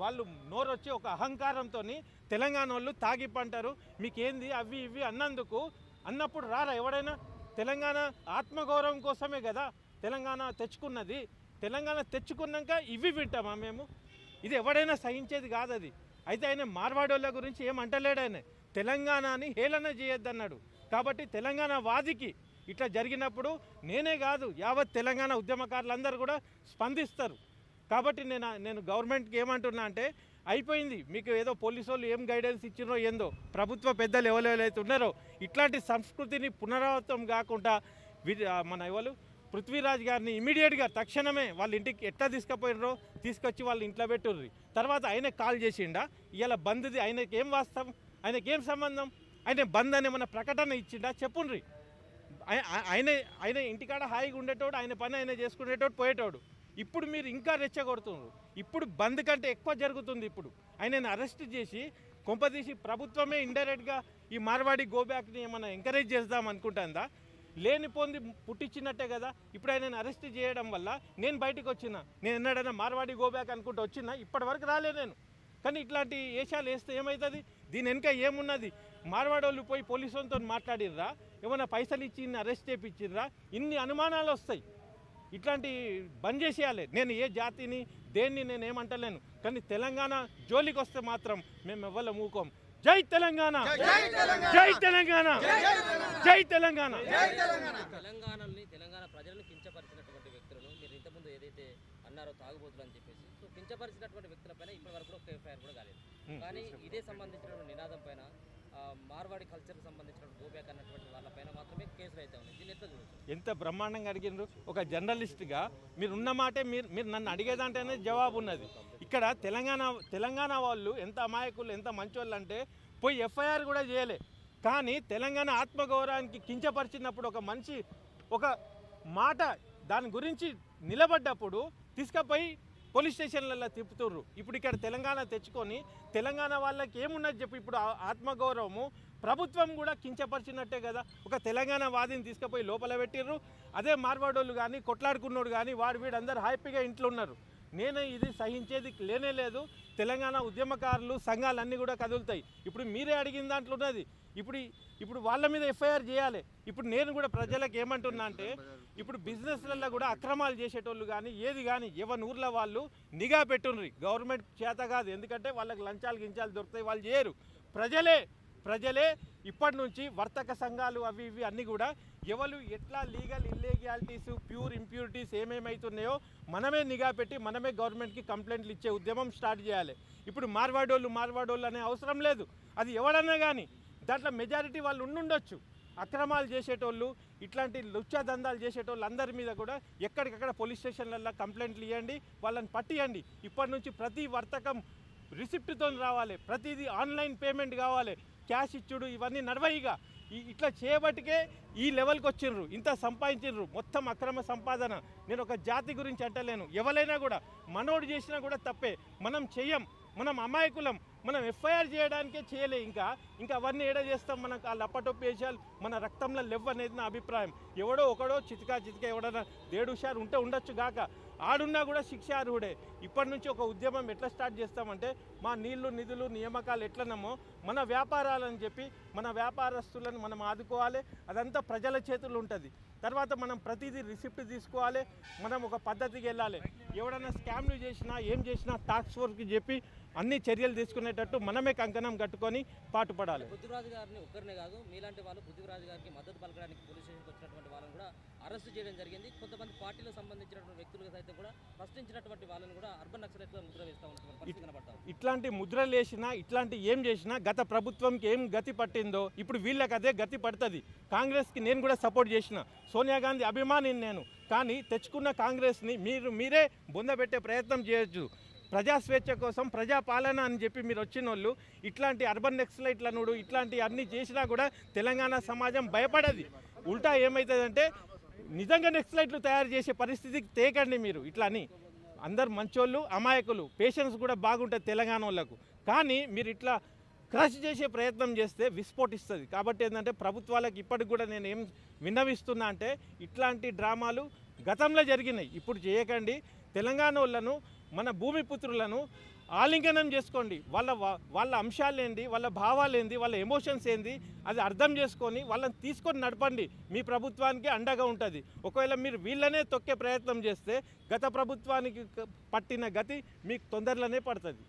వాళ్ళు నోరొచ్చి ఒక అహంకారంతో తెలంగాణ వాళ్ళు తాగి పంటారు మీకేంది అవి ఇవి అన్నప్పుడు రారా ఎవడైనా? తెలంగాణ ఆత్మగౌరవం కోసమే కదా తెలంగాణ తెచ్చుకున్నది. తెలంగాణ తెచ్చుకున్నాక ఇవి వింటామా మేము? ఇది ఎవడైనా సహించేది కాదు అది. అయితే ఆయన మార్వాడోళ్ళ గురించి ఏమంటలేడు, ఆయన తెలంగాణని హేళన చేయొద్దన్నాడు. కాబట్టి తెలంగాణ వాదికి ఇట్లా జరిగినప్పుడు నేనే కాదు యావత్ తెలంగాణ ఉద్యమకారులందరూ కూడా స్పందిస్తారు. కాబట్టి నేను గవర్నమెంట్కి ఏమంటున్నా అంటే, అయిపోయింది మీకు ఏదో పోలీసు వాళ్ళు ఏం గైడెన్స్ ఇచ్చినో ఏందో, ప్రభుత్వ పెద్దలు ఎవరైతే ఉన్నారో ఇట్లాంటి సంస్కృతిని పునరావృతం కాకుండా మన ఎవరు పృథ్వీరాజ్ గారిని ఇమీడియట్గా తక్షణమే వాళ్ళ ఇంటికి ఎట్లా తీసుకుపోయినరో తీసుకొచ్చి వాళ్ళ ఇంట్లో పెట్టుర్రి. తర్వాత ఆయన కాల్ చేసిండా ఇవాళ బంద్ది? ఆయనకి ఏం వాస్తవం? ఆయనకేం సంబంధం? ఆయన బంద్ అని ఏమన్నా ప్రకటన ఇచ్చిండా? చెప్పుండ్రి. ఆయన ఇంటికాడ హాయిగా ఉండేటోడు, ఆయన పని ఆయన చేసుకునేటోడు, పోయేటోడు. ఇప్పుడు మీరు ఇంకా రెచ్చగొడుతున్నారు. ఇప్పుడు బంద్ కంటే ఎక్కువ జరుగుతుంది. ఇప్పుడు ఆయనను అరెస్ట్ చేసి కొంపదీసి ప్రభుత్వమే ఇండైరెక్ట్గా ఈ మార్వాడి గోబ్యాక్ని ఏమైనా ఎంకరేజ్ చేద్దాం అనుకుంటుందా? లేనిపోంది పుట్టించినట్టే కదా. ఇప్పుడు ఆయనను అరెస్ట్ చేయడం వల్ల నేను బయటకు వచ్చిన, నేను ఎన్నడైనా మార్వాడి గోబ్యాక్ అనుకుంటూ వచ్చినా ఇప్పటి వరకు రాలే నేను. కానీ ఇట్లాంటి వేషాలు వేస్తే ఏమవుతుంది? దీని వెనుక ఏమున్నది? మార్వాడోళ్ళు పోయి పోలీసులతో మాట్లాడిర్రా? ఏమైనా పైసలు ఇచ్చి ఇన్ని అరెస్ట్ చేయించిర్రా? ఇన్ని అనుమానాలు వస్తాయి. ఇట్లాంటి బంద్ చేసేయాలి. నేను ఏ జాతిని దేన్ని నేను ఏమంటలేను, కానీ తెలంగాణ జోలికి వస్తే మాత్రం మేము ఎవ్వరు మూకోం. జై తెలంగాణ, జై తెలంగాణ, జై తెలంగాణ. తెలంగాణ ప్రజలను కించపరిచినటువంటి వ్యక్తులను మీరు ఇంతకుముందు ఏదైతే అన్నారో తాగుబోతులు అని చెప్పేసి, సో కించపరిచినటువంటి వ్యక్తులపైన ఇప్పటి వరకు ఒక ఎఫ్ఐఆర్ కూడా కాలేదు. కానీ ఇదే సంబంధించినటువంటి నినాదం పైన మార్వాడి కల్చర్కి సంబంధించినటువంటి గోబ్యాక్ అన్నటువంటి వాళ్ళపైన మాత్రమే కేసులు అయితే ఉన్నాయి. దీన్ని ఎట్లా చూడొచ్చు? ఎంత బ్రహ్మాండంగా అడిగినారు. ఒక జర్నలిస్ట్గా మీరు ఉన్న మాటే మీరు నన్ను అడిగేదంటేనే జవాబు ఉన్నది. ఇక్కడ తెలంగాణ వాళ్ళు ఎంత అమాయకులు, ఎంత మంచోళ్ళు అంటే పోయి ఎఫ్ఐఆర్ కూడా చేయలే. కానీ తెలంగాణ ఆత్మగౌరవానికి కించపరిచినప్పుడు ఒక మనిషి ఒక మాట దాని గురించి నిలబడ్డప్పుడు తీసుకుపోయి పోలీస్ స్టేషన్లలో తిప్పుతుర్రు. ఇప్పుడు ఇక్కడ తెలంగాణ తెచ్చుకొని తెలంగాణ వాళ్ళకి ఏమున్నది చెప్పి ఇప్పుడు ఆత్మగౌరవము ప్రభుత్వం కూడా కించపరిచినట్టే కదా. ఒక తెలంగాణ వాదిని తీసుకుపోయి లోపల పెట్టిర్రు. అదే మార్వాడోళ్ళు కానీ కొట్లాడుకున్నోడు కానీ వీడందరూ హ్యాపీగా ఇంట్లో ఉన్నారు. నేను ఇది సహించేది లేనే లేదు. తెలంగాణ ఉద్యమకారులు సంఘాలన్నీ కూడా కదులుతాయి. ఇప్పుడు మీరే అడిగిన దాంట్లో ఉన్నది. ఇప్పుడు వాళ్ళ మీద ఎఫ్ఐఆర్ చేయాలి. ఇప్పుడు నేను కూడా ప్రజలకు ఏమంటున్నా అంటే, ఇప్పుడు బిజినెస్లలో కూడా అక్రమాలు చేసేటోళ్ళు కానీ ఏది కానీ ఎవరి ఊర్లో వాళ్ళు నిఘా పెట్టుండ్రి. గవర్నమెంట్ చేత కాదు, ఎందుకంటే వాళ్ళకి లంచాలు గించాలు దొరుకుతాయి, వాళ్ళు చేయరు. ప్రజలే ఇప్పటి నుంచి వర్తక సంఘాలు అవి ఇవి అన్నీ కూడా ఎవరు ఎట్లా లీగల్ ఇల్లీగాలిటీస్ ప్యూర్ ఇంప్యూరిటీస్ ఏమేమవుతున్నాయో మనమే నిఘా పెట్టి మనమే గవర్నమెంట్కి కంప్లైంట్లు ఇచ్చే ఉద్యమం స్టార్ట్ చేయాలి. ఇప్పుడు మార్వాడోళ్ళు అనే అవసరం లేదు. అది ఎవడన్నా కానీ దాంట్లో మెజారిటీ వాళ్ళు ఉండుండొచ్చు. అక్రమాలు చేసేటోళ్ళు ఇట్లాంటి లుచ్చా దందాలు చేసేటోళ్ళు అందరి మీద కూడా ఎక్కడికక్కడ పోలీస్ స్టేషన్లలో కంప్లైంట్లు ఇవ్వండి, వాళ్ళని పట్టియండి. ఇప్పటి నుంచి ప్రతి వర్తకం రిసిప్ట్తో రావాలి, ప్రతిదీ ఆన్లైన్ పేమెంట్ కావాలి, క్యాష్ ఇచ్చుడు ఇవన్నీ నడవయిగా. ఇట్లా చేయబట్టికే ఈ లెవెల్కి వచ్చిండ్రు, ఇంత సంపాదించిండ్రు. మొత్తం అక్రమ సంపాదన. నేను ఒక జాతి గురించి అంటలేను, ఎవరైనా కూడా మనోడు చేసినా కూడా తప్పే. మనం చెయ్యం, మనం అమాయకులం, మనం ఎఫ్ఐఆర్ చేయడానికే చేయలే. ఇంకా అవన్నీ ఏడా చేస్తాం? మనకు ఆ లప్పటొప్పి వేసాలు మన రక్తంలో లెవ్ అనేది నా అభిప్రాయం. ఎవడో ఒకడో చితికా ఎవడన్నా దేడుషారు ఉంటే ఉండొచ్చు గాక, ఆడున్నా కూడా శిక్షార్హుడే. ఇప్పటి నుంచి ఒక ఉద్యమం ఎట్లా స్టార్ట్ చేస్తామంటే, మా నీళ్లు నిధులు నియామకాలు ఎట్లనమో మన వ్యాపారాలని చెప్పి మన వ్యాపారస్తులను మనం ఆదుకోవాలి. అదంతా ప్రజల చేతుల్లో ఉంటుంది. తర్వాత మనం ప్రతిదీ రిసిప్ట్ తీసుకోవాలి, మనం ఒక పద్ధతికి వెళ్ళాలి. ఎవడన్నా స్కామ్లు చేసినా ఏం చేసినా టాస్క్ ఫోర్స్కి చెప్పి అన్ని చర్యలు తీసుకునేటట్టు మనమే కంకణం కట్టుకొని పాటుపడాలి. పృథ్వీరాజ్ గారిని ఒక్కరినే కాదు, మీలాంటి వాళ్ళు పృథ్వీరాజ్ గారికి మద్దతు పలకడానికి పోలీస్ స్టేషన్కి వచ్చినటువంటి వాళ్ళని కూడా అరెస్ట్ చేయడం జరిగింది. కొంతమంది పార్టీలకు సంబంధించినటువంటి వ్యక్తులు సైతం కూడా ప్రశ్నించినటువంటి వాళ్ళని కూడా అర్బన్ నక్సలైట్గా ముద్ర వేస్తూ ఉన్నటువంటి పరిస్థితి కనబడతాం. ఇట్లాంటి ముద్రలు వేసినా ఇట్లాంటి ఏం చేసినా గత ప్రభుత్వంకి ఏం గతి పట్టిందో ఇప్పుడు వీళ్ళకి అదే గతి పడుతుంది. కాంగ్రెస్కి నేను కూడా సపోర్ట్ చేసిన, సోనియా గాంధీ అభిమానిని నేను. కానీ తెచ్చుకున్న కాంగ్రెస్ని మీరే బొందబెట్టే ప్రయత్నం చేయొచ్చు. ప్రజాస్వేచ్ఛ కోసం ప్రజాపాలన అని చెప్పి మీరు వచ్చిన వాళ్ళు ఇట్లాంటి అర్బన్ నక్సలైట్లనుడు ఇట్లాంటి అన్నీ చేసినా కూడా తెలంగాణ సమాజం భయపడది. ఉల్టా ఏమవుతుందంటే నిజంగా నక్సలైట్లు తయారు చేసే పరిస్థితికి తేకండి మీరు. ఇట్లా అని అందరు మంచోళ్ళు, అమాయకులు, పేషెన్స్ కూడా బాగుంటుంది తెలంగాణ వాళ్ళకు. కానీ మీరు ఇట్లా క్రష్ చేసే ప్రయత్నం చేస్తే విస్ఫోటిస్తుంది. కాబట్టి ఏంటంటే ప్రభుత్వాలకు ఇప్పటికి కూడా నేను ఏం విన్నవిస్తున్నా అంటే, ఇట్లాంటి డ్రామాలు గతంలో జరిగినాయి, ఇప్పుడు చేయకండి. తెలంగాణ వాళ్ళను, మన భూమిపుత్రులను ఆలింగనం చేసుకోండి. వాళ్ళ అంశాలు ఏంది, వాళ్ళ భావాలు ఏంది, వాళ్ళ ఎమోషన్స్ ఏంది అది అర్థం చేసుకొని వాళ్ళని తీసుకొని నడపండి. మీ ప్రభుత్వానికి అండగా ఉంటుంది. ఒకవేళ మీరు వీళ్ళనే తొక్కే ప్రయత్నం చేస్తే గత ప్రభుత్వానికి పట్టిన గతి మీకు తొందరలోనే పడుతుంది.